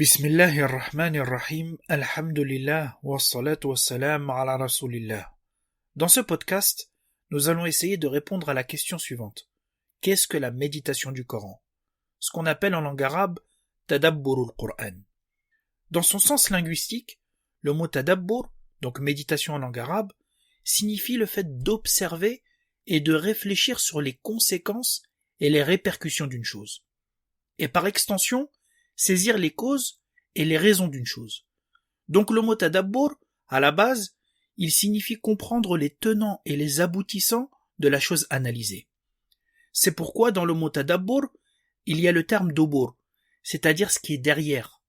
Bismillahirrahmanirrahim, alhamdulillah, wassalatu wassalam ala rasulillah. Dans ce podcast, nous allons essayer de répondre à la question suivante. Qu'est-ce que la méditation du Coran? Ce qu'on appelle en langue arabe tadabburul Qur'an. Dans son sens linguistique, le mot tadabbur, donc méditation en langue arabe, signifie le fait d'observer et de réfléchir sur les conséquences et les répercussions d'une chose. Et par extension, saisir les causes et les raisons d'une chose. Donc le mot tadabbur, à la base, il signifie comprendre les tenants et les aboutissants de la chose analysée. C'est pourquoi dans le mot tadabbur, il y a le terme dubur, c'est-à-dire ce qui est derrière.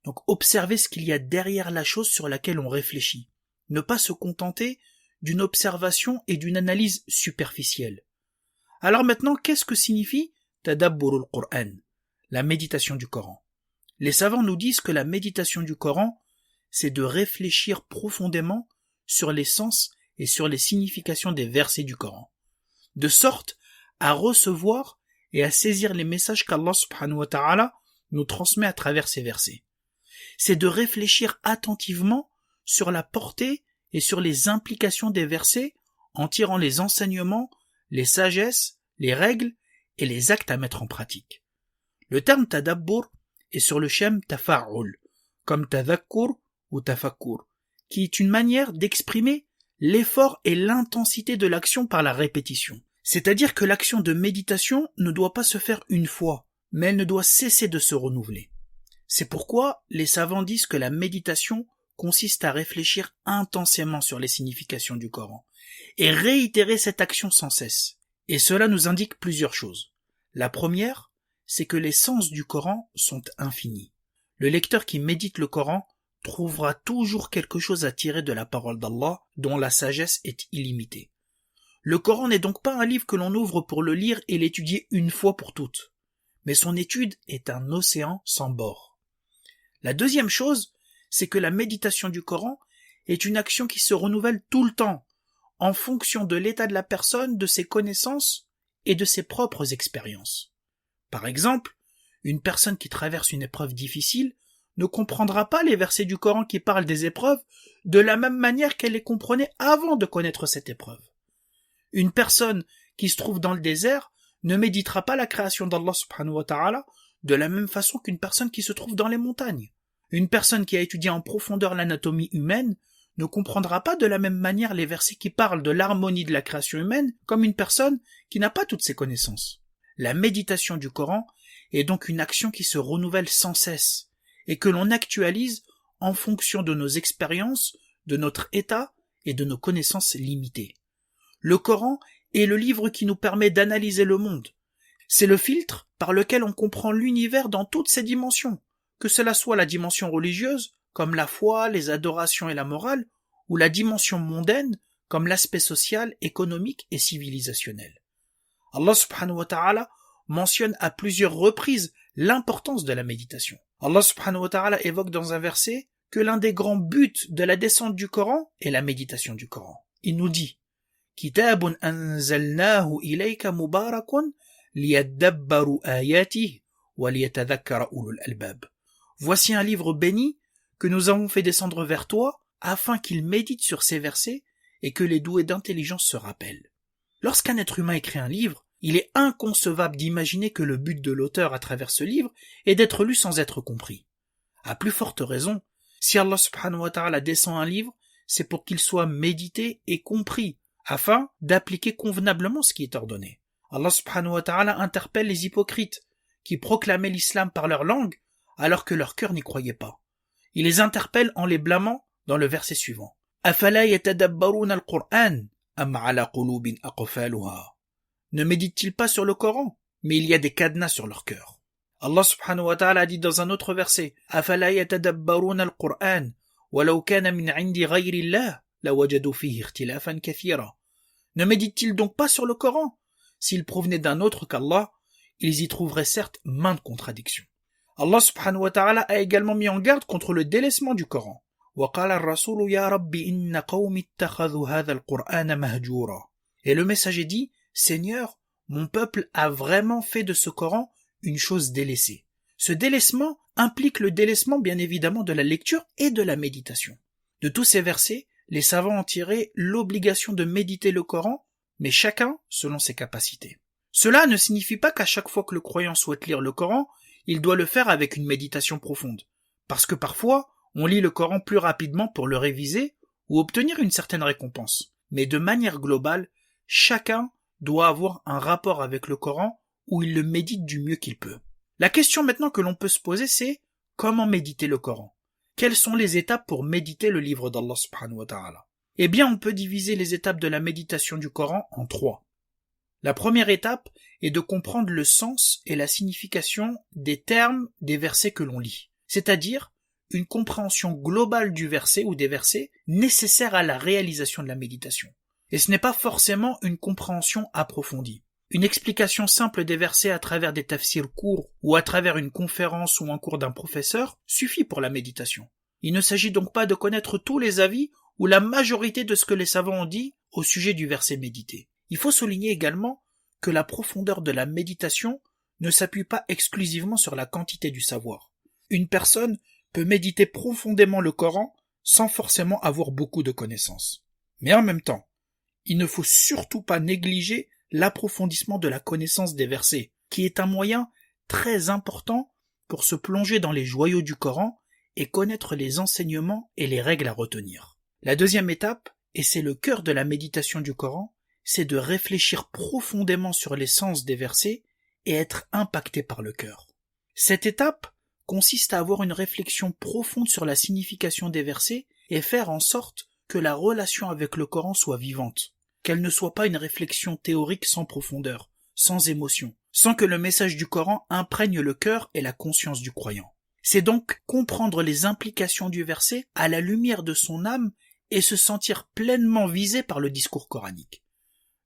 Donc observer ce qu'il y a derrière la chose sur laquelle on réfléchit. Ne pas se contenter d'une observation et d'une analyse superficielle. Alors maintenant, qu'est-ce que signifie tadabburul Qur'an, la méditation du Coran? Les savants nous disent que la méditation du Coran, c'est de réfléchir profondément sur les sens et sur les significations des versets du Coran, de sorte à recevoir et à saisir les messages qu'Allah subhanahu wa ta'ala nous transmet à travers ces versets. C'est de réfléchir attentivement sur la portée et sur les implications des versets en tirant les enseignements, les sagesses, les règles et les actes à mettre en pratique. Le terme tadabbur est sur le schème tafa'ul, comme tadhakkur ou tafakkur, qui est une manière d'exprimer l'effort et l'intensité de l'action par la répétition. C'est-à-dire que l'action de méditation ne doit pas se faire une fois, mais elle ne doit cesser de se renouveler. C'est pourquoi les savants disent que la méditation consiste à réfléchir intensément sur les significations du Coran et réitérer cette action sans cesse. Et cela nous indique plusieurs choses. La première, c'est que les sens du Coran sont infinis. Le lecteur qui médite le Coran trouvera toujours quelque chose à tirer de la parole d'Allah dont la sagesse est illimitée. Le Coran n'est donc pas un livre que l'on ouvre pour le lire et l'étudier une fois pour toutes, mais son étude est un océan sans bord. La deuxième chose, c'est que la méditation du Coran est une action qui se renouvelle tout le temps, en fonction de l'état de la personne, de ses connaissances et de ses propres expériences. Par exemple, une personne qui traverse une épreuve difficile ne comprendra pas les versets du Coran qui parlent des épreuves de la même manière qu'elle les comprenait avant de connaître cette épreuve. Une personne qui se trouve dans le désert ne méditera pas la création d'Allah subhanahu wa ta'ala de la même façon qu'une personne qui se trouve dans les montagnes. Une personne qui a étudié en profondeur l'anatomie humaine ne comprendra pas de la même manière les versets qui parlent de l'harmonie de la création humaine comme une personne qui n'a pas toutes ces connaissances. La méditation du Coran est donc une action qui se renouvelle sans cesse et que l'on actualise en fonction de nos expériences, de notre état et de nos connaissances limitées. Le Coran est le livre qui nous permet d'analyser le monde. C'est le filtre par lequel on comprend l'univers dans toutes ses dimensions, que cela soit la dimension religieuse, comme la foi, les adorations et la morale, ou la dimension mondaine, comme l'aspect social, économique et civilisationnel. Allah subhanahu wa ta'ala mentionne à plusieurs reprises l'importance de la méditation. Allah subhanahu wa ta'ala évoque dans un verset que l'un des grands buts de la descente du Coran est la méditation du Coran. Il nous dit « Kitabun anzalnahu ilayka mubarakun liyadabbaru ayatihi wa liyatadhakkara ulul albab » Voici un livre béni que nous avons fait descendre vers toi afin qu'il médite sur ces versets et que les doués d'intelligence se rappellent. Lorsqu'un être humain écrit un livre, il est inconcevable d'imaginer que le but de l'auteur à travers ce livre est d'être lu sans être compris. À plus forte raison, si Allah subhanahu wa ta'ala descend un livre, c'est pour qu'il soit médité et compris, afin d'appliquer convenablement ce qui est ordonné. Allah subhanahu wa ta'ala interpelle les hypocrites, qui proclamaient l'islam par leur langue, alors que leur cœur n'y croyait pas. Il les interpelle en les blâmant dans le verset suivant. « Afala yatadabbaruna al-Qur'an » Ne médite-t-il pas sur le Coran? Mais il y a des cadenas sur leur cœur. Allah subhanahu wa ta'ala dit dans un autre verset أَفَلَا يَتَدَبَّرُونَ الْقُرْآنَ وَلَوْ كَانَ مِنْ عِنْدِ غَيْرِ اللَّهِ لَوَجَدُوا فِيهِ اخْتِلَافًا كَثِيرًا. Ne médite-t-il donc pas sur le Coran? S'il provenait d'un autre qu'Allah, ils y trouveraient certes maintes contradictions. Allah subhanahu wa ta'ala a également mis en garde contre le délaissement du Coran. وَقَالَ الرَّسُولُ يَا رَبِّ إِنَّ قَوْمِ اتَّخَذُوا هَذَا الْقُرْآنَ مَهْجُورًا. Et le messager dit, Seigneur, mon peuple a vraiment fait de ce Coran une chose délaissée. Ce délaissement implique le délaissement bien évidemment de la lecture et de la méditation. De tous ces versets, les savants ont tiré l'obligation de méditer le Coran, mais chacun selon ses capacités. Cela ne signifie pas qu'à chaque fois que le croyant souhaite lire le Coran, il doit le faire avec une méditation profonde, parce que parfois, on lit le Coran plus rapidement pour le réviser ou obtenir une certaine récompense. Mais de manière globale, chacun doit avoir un rapport avec le Coran où il le médite du mieux qu'il peut. La question maintenant que l'on peut se poser, c'est comment méditer le Coran? Quelles sont les étapes pour méditer le livre d'Allah subhanahu wa ta'ala? Eh bien, on peut diviser les étapes de la méditation du Coran en 3. La première étape est de comprendre le sens et la signification des termes des versets que l'on lit, c'est-à-dire une compréhension globale du verset ou des versets nécessaires à la réalisation de la méditation. Et ce n'est pas forcément une compréhension approfondie. Une explication simple des versets à travers des tafsirs courts ou à travers une conférence ou un cours d'un professeur suffit pour la méditation. Il ne s'agit donc pas de connaître tous les avis ou la majorité de ce que les savants ont dit au sujet du verset médité. Il faut souligner également que la profondeur de la méditation ne s'appuie pas exclusivement sur la quantité du savoir. Une personne peut méditer profondément le Coran sans forcément avoir beaucoup de connaissances. Mais en même temps, il ne faut surtout pas négliger l'approfondissement de la connaissance des versets, qui est un moyen très important pour se plonger dans les joyaux du Coran et connaître les enseignements et les règles à retenir. La deuxième étape, et c'est le cœur de la méditation du Coran, c'est de réfléchir profondément sur les sens des versets et être impacté par le cœur. Cette étape consiste à avoir une réflexion profonde sur la signification des versets et faire en sorte que la relation avec le Coran soit vivante, qu'elle ne soit pas une réflexion théorique sans profondeur, sans émotion, sans que le message du Coran imprègne le cœur et la conscience du croyant. C'est donc comprendre les implications du verset à la lumière de son âme et se sentir pleinement visé par le discours coranique.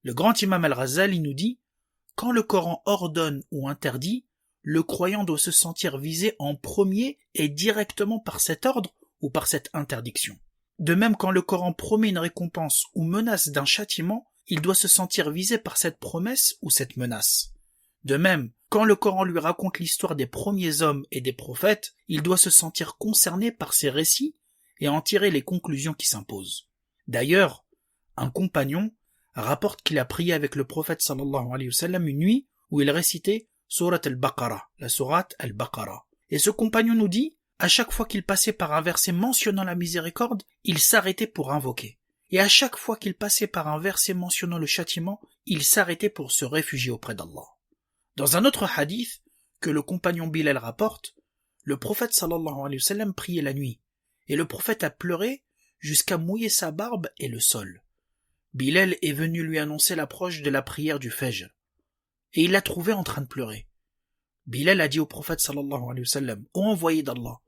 Le grand imam al-Ghazali nous dit « Quand le Coran ordonne ou interdit, le croyant doit se sentir visé en premier et directement par cet ordre ou par cette interdiction. De même, quand le Coran promet une récompense ou menace d'un châtiment, il doit se sentir visé par cette promesse ou cette menace. De même, quand le Coran lui raconte l'histoire des premiers hommes et des prophètes, il doit se sentir concerné par ces récits et en tirer les conclusions qui s'imposent. D'ailleurs, un compagnon rapporte qu'il a prié avec le prophète sallallahu alayhi wa sallam une nuit où il récitait Surat al-Baqarah, la sourate al-Baqarah. Et ce compagnon nous dit, à chaque fois qu'il passait par un verset mentionnant la miséricorde, il s'arrêtait pour invoquer. Et à chaque fois qu'il passait par un verset mentionnant le châtiment, il s'arrêtait pour se réfugier auprès d'Allah. Dans un autre hadith, que le compagnon Bilal rapporte, le prophète sallallahu alayhi wa sallam priait la nuit, et le prophète a pleuré jusqu'à mouiller sa barbe et le sol. Bilal est venu lui annoncer l'approche de la prière du Fajr, et il l'a trouvé en train de pleurer. Bilal a dit au prophète sallallahu alayhi wa sallam, « Ô envoyé d'Allah,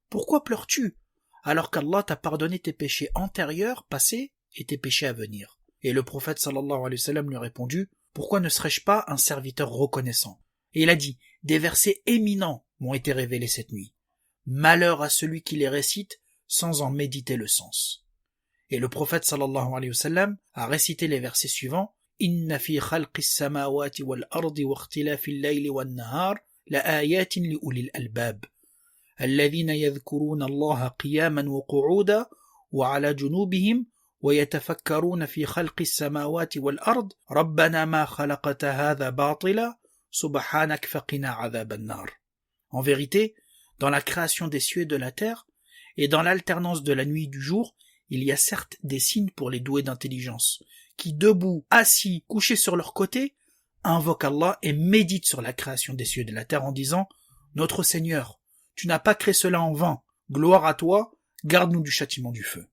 pourquoi pleures-tu, alors qu'Allah t'a pardonné tes péchés antérieurs, passés, et tes péchés à venir ?» Et le prophète sallallahu alayhi wa sallam lui a répondu, « Pourquoi ne serais-je pas un serviteur reconnaissant ?» Et il a dit, « Des versets éminents m'ont été révélés cette nuit. Malheur à celui qui les récite sans en méditer le sens. » Et le prophète sallallahu alayhi wa sallam a récité les versets suivants, « Inna fi khalqis samawati wal ardi wa ikhtilafil layli wan nahar la ayatin li ulil albab. الذين يذكرون الله قياما وقعودا وعلى جنوبهم ويتفكرون في خلق السماوات والأرض ربنا ما خلقت هذا باطلا سبحانك فقنا عذاب النار. » En vérité, dans la création des cieux et de la terre, et dans l'alternance de la nuit et du jour, il y a certes des signes pour les doués d'intelligence, qui debout, assis, couchés sur leur côté, invoquent Allah et méditent sur la création des cieux et de la terre en disant « Notre Seigneur, tu n'as pas créé cela en vain, gloire à toi, garde-nous du châtiment du feu. »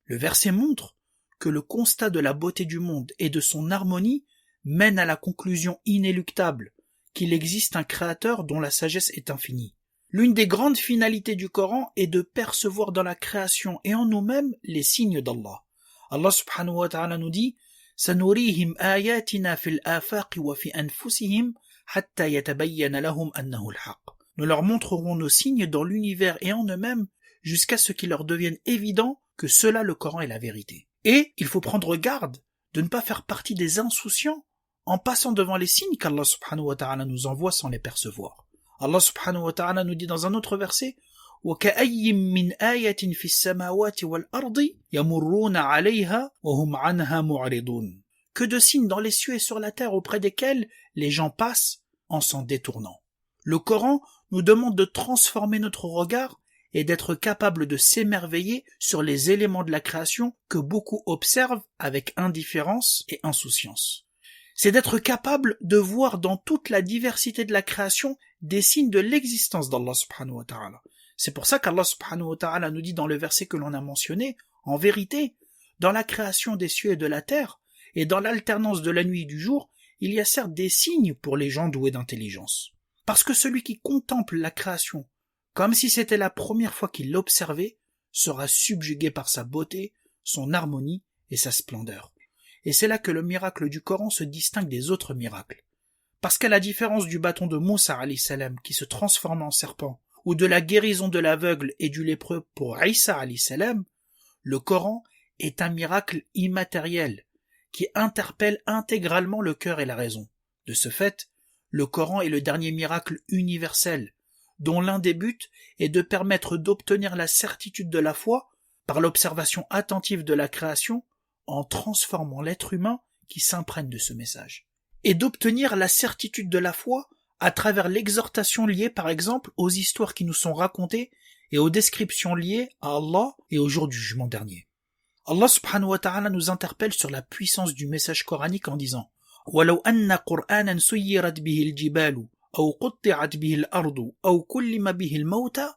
Le verset montre que le constat de la beauté du monde et de son harmonie mène à la conclusion inéluctable qu'il existe un créateur dont la sagesse est infinie. L'une des grandes finalités du Coran est de percevoir dans la création et en nous-mêmes les signes d'Allah. Allah subhanahu wa ta'ala nous dit « Sanurihim ayatina fil afaqi wa fi anfusihim hatta yatabayyana lahum annahu al-haq. » Nous leur montrerons nos signes dans l'univers et en eux-mêmes jusqu'à ce qu'il leur devienne évident que cela le Coran est la vérité. Et il faut prendre garde de ne pas faire partie des insouciants en passant devant les signes qu'Allah subhanahu wa ta'ala nous envoie sans les percevoir. Allah subhanahu wa ta'ala nous dit dans un autre verset وَكَأَيٍّ مِّنْ آيَةٍ فِي السَّمَاوَاتِ وَالْأَرْضِ يَمُرُّونَ عَلَيْهَا وَهُمْ عَنْهَا مُعْرِضُونَ. Que de signes dans les cieux et sur la terre auprès desquels les gens passent en s'en détournant. Le Coran nous demande de transformer notre regard et d'être capable de s'émerveiller sur les éléments de la création que beaucoup observent avec indifférence et insouciance. C'est d'être capable de voir dans toute la diversité de la création des signes de l'existence d'Allah subhanahu wa ta'ala. C'est pour ça qu'Allah subhanahu wa ta'ala nous dit dans le verset que l'on a mentionné, en vérité, dans la création des cieux et de la terre, et dans l'alternance de la nuit et du jour, il y a certes des signes pour les gens doués d'intelligence. Parce que celui qui contemple la création, comme si c'était la première fois qu'il l'observait, sera subjugué par sa beauté, son harmonie et sa splendeur. Et c'est là que le miracle du Coran se distingue des autres miracles. Parce qu'à la différence du bâton de Moussa alayhi salam qui se transforme en serpent, ou de la guérison de l'aveugle et du lépreux pour Isa alayhi salam, le Coran est un miracle immatériel qui interpelle intégralement le cœur et la raison. De ce fait, le Coran est le dernier miracle universel, dont l'un des buts est de permettre d'obtenir la certitude de la foi par l'observation attentive de la création en transformant l'être humain qui s'imprègne de ce message. Et d'obtenir la certitude de la foi à travers l'exhortation liée par exemple aux histoires qui nous sont racontées et aux descriptions liées à Allah et au jour du jugement dernier. Allah subhanahu wa ta'ala nous interpelle sur la puissance du message coranique en disant وَلَوْ أَنَّ قُرْآنًا سُيِّرَتْ بِهِ الْجِبَالُ أَوْ قُطِّعَتْ بِهِ الْأَرْضُ أَوْ كُلِّمَ بِهِ الْمَوْتَى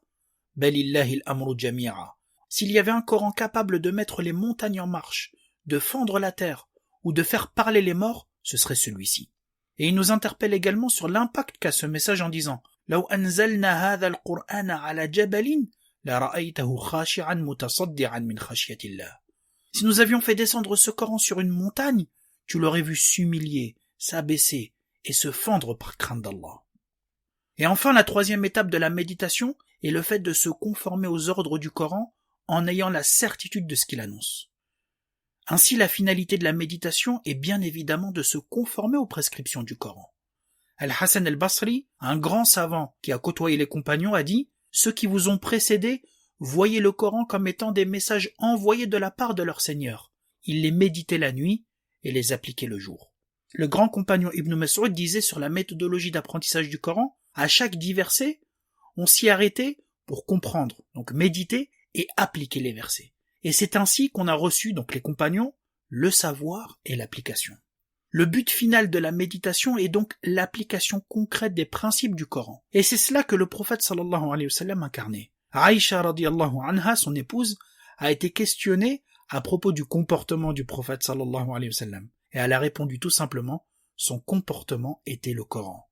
بَلِ اللَّهِ الْأَمْرُ جَمِيعًا. S'il y avait un Coran capable de mettre les montagnes en marche, de fendre la terre ou de faire parler les morts, ce serait celui-ci. Et il nous interpelle également sur l'impact qu'a ce message en disant لَوْ أَنزَلْنَا هَذَا الْقُرْآنَ عَلَى جَبَلٍ لَرَأَيْتَهُ خَاشِعًا مُتَصَدِّعًا مِنْ خَشْيَةِ اللَّهِ. Si nous avions fait descendre ce Coran sur une montagne, tu l'aurais vu s'humilier, s'abaisser et se fendre par crainte d'Allah. Et enfin, la troisième étape de la méditation est le fait de se conformer aux ordres du Coran en ayant la certitude de ce qu'il annonce. Ainsi, la finalité de la méditation est bien évidemment de se conformer aux prescriptions du Coran. Al-Hassan al-Basri, un grand savant qui a côtoyé les compagnons, a dit « Ceux qui vous ont précédés voyaient le Coran comme étant des messages envoyés de la part de leur Seigneur. Ils les méditaient la nuit et les appliquaient le jour. » Le grand compagnon Ibn Mas'ud disait sur la méthodologie d'apprentissage du Coran, à chaque 10 versets, on s'y arrêtait pour comprendre, donc méditer et appliquer les versets. Et c'est ainsi qu'on a reçu, donc les compagnons, le savoir et l'application. Le but final de la méditation est donc l'application concrète des principes du Coran. Et c'est cela que le prophète sallallahu alayhi wa sallam incarnait. Aïcha radiyallahu anha, son épouse, a été questionnée à propos du comportement du prophète sallallahu alayhi wa sallam. Et elle a répondu tout simplement, son comportement était le Coran.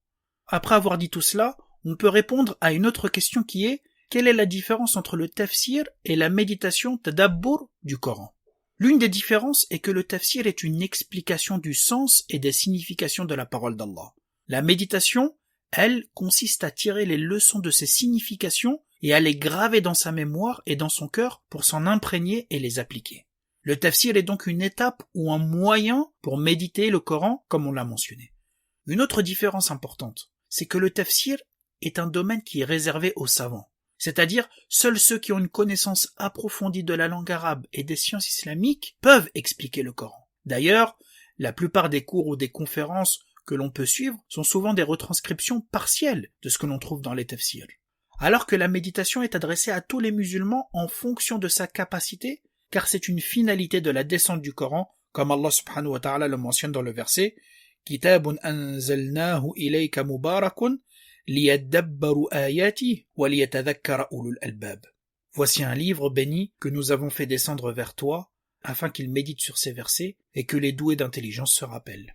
Après avoir dit tout cela, on peut répondre à une autre question qui est quelle est la différence entre le tafsir et la méditation tadabbur du Coran? L'une des différences est que le tafsir est une explication du sens et des significations de la parole d'Allah. La méditation, elle, consiste à tirer les leçons de ces significations et à les graver dans sa mémoire et dans son cœur pour s'en imprégner et les appliquer. Le tafsir est donc une étape ou un moyen pour méditer le Coran, comme on l'a mentionné. Une autre différence importante, c'est que le tafsir est un domaine qui est réservé aux savants. C'est-à-dire, seuls ceux qui ont une connaissance approfondie de la langue arabe et des sciences islamiques peuvent expliquer le Coran. D'ailleurs, la plupart des cours ou des conférences que l'on peut suivre sont souvent des retranscriptions partielles de ce que l'on trouve dans les tafsirs. Alors que la méditation est adressée à tous les musulmans en fonction de sa capacité, car c'est une finalité de la descente du Coran, comme Allah subhanahu wa ta'ala le mentionne dans le verset « Kitabun anzalnahu ilayka mubarakun » Voici un livre béni que nous avons fait descendre vers toi, afin qu'il médite sur ces versets et que les doués d'intelligence se rappellent.